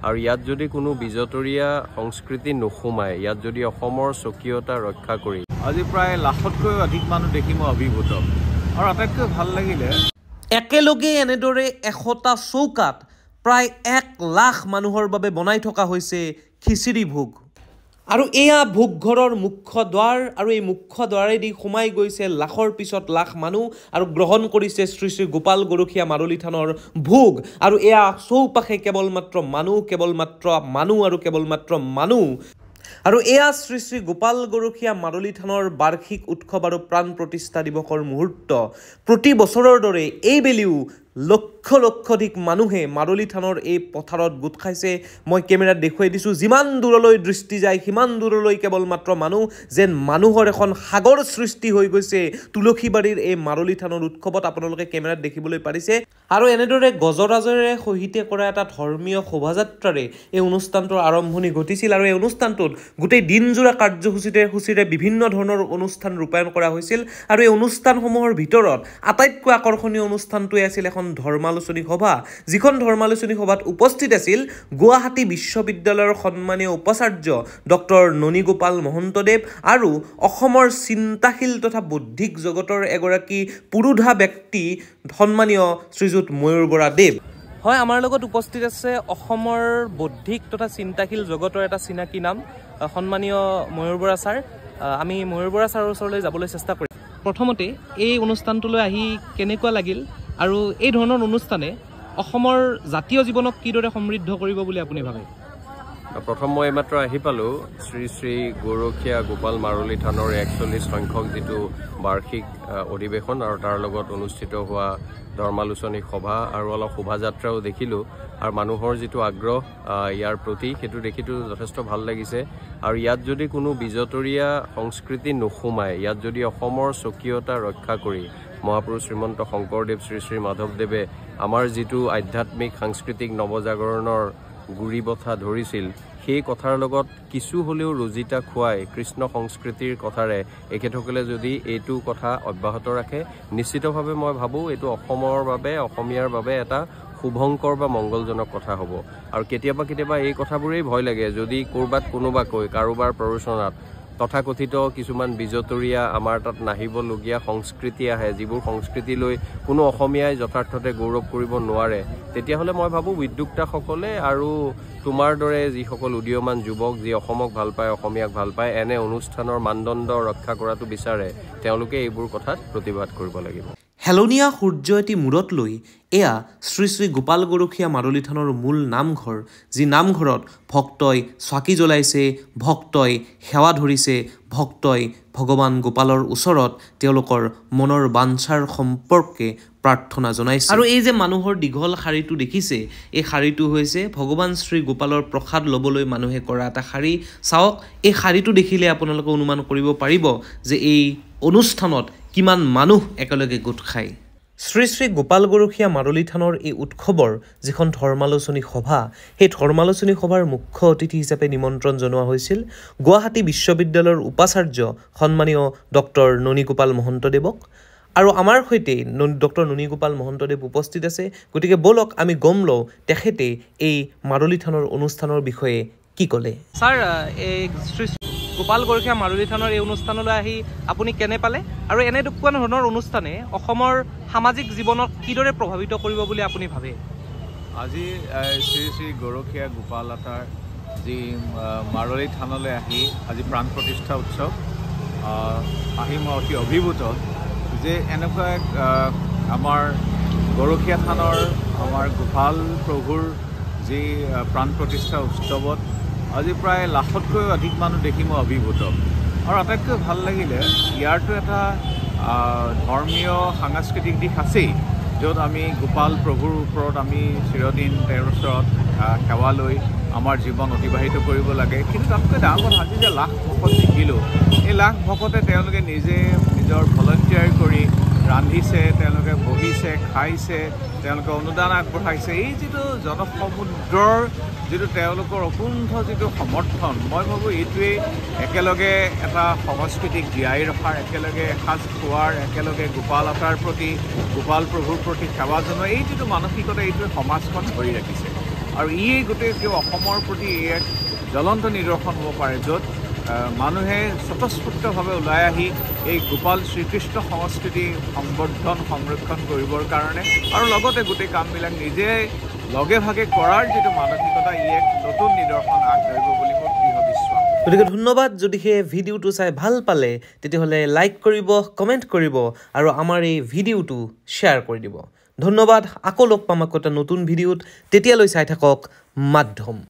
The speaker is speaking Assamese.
আৰু ইয়াত যদি কোনো বিজতৰীয়া সংস্কৃতি নোসোমায়, ইয়াত যদি অসমৰ স্বকীয়তা ৰক্ষা কৰি আজি প্ৰায় লাখতকৈ অধিক মানুহ দেখি মই অভিভূত। আৰু আটাইতকৈ ভাল লাগিলে একেলগে এনেদৰে 100টা চৌকাত প্ৰায় 1 লাখ মানুহৰ বাবে বনাই থকা হৈছে খিচিৰি ভোগ। আৰু এয়া ভোগঘৰৰ মুখ্য দ্বাৰ, আৰু এই মুখ্য দ্বাৰেদি সোমাই গৈছে লাখৰ পিছত লাখ মানুহ আৰু গ্ৰহণ কৰিছে শ্ৰী শ্ৰী গোপাল গৰখীয়া মাৰলী থানৰ ভোগ। আৰু এয়া চৌপাশে কেৱল মাত্ৰ মানুহ আৰু কেৱল মাত্ৰ মানুহ। আৰু এয়া শ্ৰী শ্ৰী গোপাল গৰখীয়া মাৰলী থানৰ বাৰ্ষিক উৎসৱ আৰু প্ৰাণ প্ৰতিষ্ঠা দিৱসৰ মুহূৰ্ত। প্ৰতি বছৰৰ দৰে এইবেলিও লক্ষ লক্ষাধিক মানুহে মাৰলী থানৰ এই পথাৰত গোট খাইছে। মই কেমেৰাত দেখুৱাই দিছোঁ, যিমান দূৰলৈ দৃষ্টি যায় সিমান দূৰলৈ কেৱল মাত্ৰ মানুহ, যেন মানুহৰ এখন সাগৰ সৃষ্টি হৈ গৈছে তুলসীবাৰীৰ এই মাৰলী থানৰ উৎসৱত। আপোনালোকে কেমেৰাত দেখিবলৈ পাৰিছে। আৰু এনেদৰে গজৰাজেৰে সহিত কৰা এটা ধৰ্মীয় শোভাযাত্ৰাৰে এই অনুষ্ঠানটোৰ আৰম্ভণি ঘটিছিল। আৰু এই অনুষ্ঠানটোত গোটেই দিনজোৰা কাৰ্যসূচীৰে বিভিন্ন ধৰণৰ অনুষ্ঠান ৰূপায়ণ কৰা হৈছিল। আৰু এই অনুষ্ঠানসমূহৰ ভিতৰত আটাইতকৈ আকৰ্ষণীয় অনুষ্ঠানটোৱে আছিল এখন ধৰ্মালোচনী সভা, যিখন ধৰ্মালোচনী সভাত উপস্থিত আছিল গুৱাহাটী বিশ্ববিদ্যালয়ৰ সন্মানীয় উপাচাৰ্য ডক্টৰ ননীগোপাল মহন্তদেৱ আৰু অসমৰ চিন্তাশীল তথা বৌদ্ধিক জগতৰ এগৰাকী পুৰোধা ব্যক্তি সন্মানীয় শ্ৰীযুত ময়ূৰ বৰা দেৱ। হয়, আমাৰ লগত উপস্থিত আছে অসমৰ বৌদ্ধিক তথা চিন্তাশীল জগতৰ এটা চিনাকি নাম, সন্মানীয় ময়ূৰ বৰা ছাৰ। আমি ময়ূৰ বৰা ছাৰৰ ওচৰলৈ যাবলৈ চেষ্টা কৰিম। প্ৰথমতে এই অনুষ্ঠানটোলৈ আহি কেনেকুৱা লাগিল, আৰু এই ধৰণৰ অনুষ্ঠানে অসমৰ জাতীয় জীৱনক কিদৰে সমৃদ্ধ কৰিব বুলি আপুনি ভাবে? প্ৰথম মই এইমাত্ৰ আহি পালোঁ শ্ৰী শ্ৰী গৰখীয়া গোপাল মাৰলী থানৰ 41 সংখ্যক যিটো বাৰ্ষিক অধিৱেশন আৰু তাৰ লগত অনুষ্ঠিত হোৱা ধৰ্মালোচনী সভা আৰু অলপ শোভাযাত্ৰাও দেখিলোঁ। আৰু মানুহৰ যিটো আগ্ৰহ ইয়াৰ প্ৰতি, সেইটো দেখিটো যথেষ্ট ভাল লাগিছে। আৰু ইয়াত যদি কোনো বিজতৰীয়া সংস্কৃতি নোসোমায়, ইয়াত যদি অসমৰ স্বকীয়তা ৰক্ষা কৰি মহাপুৰুষ শ্ৰীমন্ত শংকৰদেৱ শ্ৰী শ্ৰী মাধৱদেৱে আমাৰ যিটো আধ্যাত্মিক সাংস্কৃতিক নৱজাগৰণৰ গুৰি বঠা ধৰিছিল, সেই কথাৰ লগত কিছু হ'লেও ৰজিতা খুৱাই কৃষ্ণ সংস্কৃতিৰ কথাৰে এখেতসকলে যদি এইটো কথা অব্যাহত ৰাখে, নিশ্চিতভাৱে মই ভাবোঁ এইটো অসমৰ বাবে, অসমীয়াৰ বাবে এটা শুভংকৰ বা মংগলজনক কথা হ'ব। আৰু কেতিয়াবা এই কথাবোৰেই ভয় লাগে, যদি ক'ৰবাত কোনোবাকৈ কাৰোবাৰ প্ৰৰোচনাত তথাকথিত কিছুমান বিজতৰীয়া আমাৰ তাত নাহিবলগীয়া সংস্কৃতি আহে, যিবোৰ সংস্কৃতিলৈ কোনো অসমীয়াই যথাৰ্থতে গৌৰৱ কৰিব নোৱাৰে, তেতিয়াহ'লে মই ভাবোঁ উদ্যোক্তাসকলে আৰু তোমাৰ দৰে যিসকল উদীয়মান যুৱক, যি অসমক ভাল পায়, অসমীয়াক ভাল পায়, এনে অনুষ্ঠানৰ মানদণ্ড ৰক্ষা কৰাটো বিচাৰে, তেওঁলোকে এইবোৰ কথাত প্ৰতিবাদ কৰিব লাগিব। হেলনীয়া সূৰ্য এটি মূৰত লৈ এয়া শ্ৰী শ্ৰী গোপাল গৰখীয়া মাৰলী থানৰ মূল নামঘৰ, যি নামঘৰত ভক্তই চাকি জ্বলাইছে, ভক্তই সেৱা ধৰিছে, ভক্তই ভগৱান গোপালৰ ওচৰত তেওঁলোকৰ মনৰ বাঞ্ছাৰ সম্পৰ্কে প্ৰাৰ্থনা জনাইছে। আৰু এই যে মানুহৰ দীঘল শাৰীটো দেখিছে, এই শাৰীটো হৈছে ভগৱান শ্ৰী গোপালৰ প্ৰসাদ ল'বলৈ মানুহে কৰা এটা শাৰী। চাওক, এই শাৰীটো দেখিলে আপোনালোকে অনুমান কৰিব পাৰিব যে এই অনুষ্ঠানত কিমান মানুহ একেলগে গোট খায়। শ্ৰী শ্ৰী গোপাল গৰখীয়া মাৰলী থানৰ এই উৎসৱৰ যিখন ধৰ্মালোচনী সভা, সেই ধৰ্মালোচনী সভাৰ মুখ্য অতিথি হিচাপে নিমন্ত্ৰণ জনোৱা হৈছিল গুৱাহাটী বিশ্ববিদ্যালয়ৰ উপাচাৰ্য সন্মানীয় ডক্টৰ ননীগোপাল মহন্তদেৱক। আৰু আমাৰ সৈতে ডক্টৰ ননীগোপাল মহন্তদেৱ উপস্থিত আছে। গতিকে বলক আমি গম লওঁ তেখেতে এই মাৰলী থানৰ অনুষ্ঠানৰ বিষয়ে কি ক'লে। ছাৰ, এই শ্ৰী গোপাল গৰখীয়া মাৰলী থানৰ এই অনুষ্ঠানলৈ আহি আপুনি কেনে পালে, আৰু এনেকুৱা ধৰণৰ অনুষ্ঠানে অসমৰ সামাজিক জীৱনক কিদৰে প্ৰভাৱিত কৰিব বুলি আপুনি ভাবে? আজি শ্ৰী শ্ৰী গৰখীয়া গোপাল আতাৰ যি মাৰলী থানলৈ আহি আজি প্ৰাণ প্ৰতিষ্ঠা উৎসৱ আহি মই অতি অভিভূত যে এনেকুৱা আমাৰ গৰখীয়া থানৰ আমাৰ গোপাল প্ৰভুৰ যি প্ৰাণ প্ৰতিষ্ঠা উৎসৱত আজি প্ৰায় লাখতকৈ অধিক মানুহ দেখি মই অভিভূত। আৰু আটাইতকৈ ভাল লাগিলে ইয়াৰটো এটা ধৰ্মীয় সাংস্কৃতিক দিশ আছেই, য'ত আমি গোপাল প্ৰভুৰ ওপৰত আমি চিৰদিন তেওঁৰ ওচৰত সেৱা লৈ আমাৰ জীৱন অতিবাহিত কৰিব লাগে। কিন্তু তাতকৈ ডাঙৰ কথা, আজি যে লাখ ভকত দেখিলোঁ, এই লাখ ভকতে তেওঁলোকে নিজে নিজৰ ভলণ্টিয়াৰ কৰি ৰান্ধিছে, তেওঁলোকে বহিছে, খাইছে, তেওঁলোকে অনুদান আগবঢ়াইছে। এই যিটো জনসমুদ্ৰৰ যিটো তেওঁলোকৰ অকুণ্ঠ যিটো সমৰ্থন, মই ভাবোঁ এইটোৱেই একেলগে এটা সংস্কৃতিক জীয়াই ৰখাৰ, একেলগে এসাঁজ খোৱাৰ, একেলগে গোপাল আতাৰ প্ৰতি, গোপাল প্ৰভুৰ প্ৰতি সেৱা জনোৱা এই যিটো মানসিকতা, এইটোৱে সমাজখন ধৰি ৰাখিছে। আৰু গোটেই অসমৰ প্ৰতি এক জ্বলন্ত নিদৰ্শন হ'ব পাৰে য'ত মানুহে স্বতঃস্ফূৰ্তভাৱে ওলাই আহি এই গোপাল শ্ৰীকৃষ্ণ সংস্কৃতি সংবৰ্ধন সংৰক্ষণ কৰিবৰ কাৰণে আৰু লগতে গোটেই কামবিলাক নিজে লগে ভাগে কৰাৰ যিটো মানসিকতা এক নতুন নিদৰ্শন আগবাঢ়িব বুলি মোৰ দৃঢ় বিশ্বাস। গতিকে ধন্যবাদ। যদি সেই ভিডিঅ'টো চাই ভাল পালে তেতিয়াহ'লে লাইক কৰিব, কমেণ্ট কৰিব আৰু আমাৰ এই ভিডিঅ'টো শ্বেয়াৰ কৰি দিব। ধন্যবাদ। আকৌ লগ পাম আকৌ এটা নতুন ভিডিঅ'ত। তেতিয়ালৈ চাই থাকক মাধ্যম।